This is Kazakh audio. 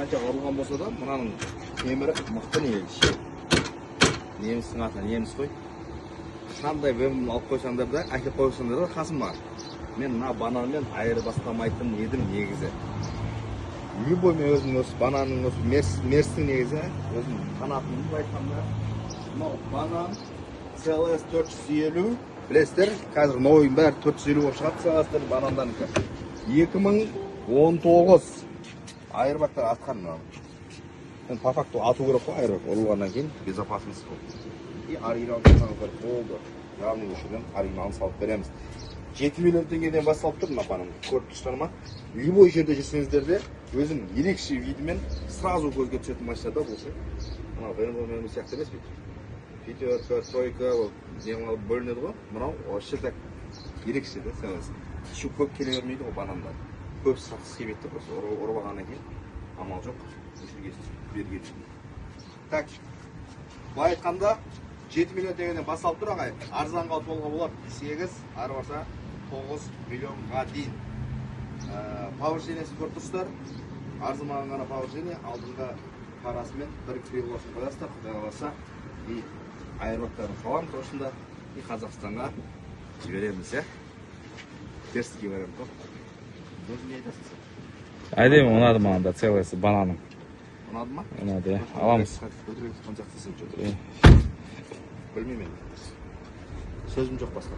қанша құрылған болса да, мынаның темірі мықты негізі. Немістің аты неміс қой. Қандай бөлімін алып қойсаңдар да, әкеп қойсаңдар да қасыма. Мен мына бананмен айырбастамайтын едім негізі. Любой мен өзім осы бананның осы мерстің негізі, өзім қанатымды айтқанда, мынау банан CLS 450, білесіздер, қазір новый бәрі 450 болып шығады CLS-тер банандарынікі. 2019 айырбақтар атқан мынау. По факту ату керек қой айырбақ, ұрылғаннан кейін безопасность болды. И оригинал жасаңыздар болды. Яғни өшірден оригиналын салып береміз. 7 миллион теңгеден басталып тұр мына банан. Көріп тұрсыздар ма? Любой жерде жүрсеңіздер де өзім ерекше видімен сразу көзге түсетін машинада болса. Мынау BMW сияқты емес пе? Пятерка, тройка, бөлінеді ғой. Мынау вообще так ерекше де сәлесі. Еще көп келе бермейді ғой банандар. Көп сатыс келмейді де просто ұрбағаннан кейін амал жоқ. Берген. Так. Былай айтқанда 7 миллион теңгеден басталып тұр ағай. Арзанға толға болады. 8, ары барса 9 миллионға дейін. Повышениесі көріп тұрсыздар. Арзымаған ғана повышение, алдыңға парасымен бір крилосын қоясыздар, құдай қаласа. И айырбақтарын саламыз осында. И Қазақстанға жібереміз, иә. Теріске береміз ғой. Өзің не айтасың сен? Әдемі ұнады маған да целесі бананың. Ұнады ма? Ұнады, иә. Аламыз. Көтереміз қаншақты сен жөтір. Білмеймін. Сөзім жоқ басқа.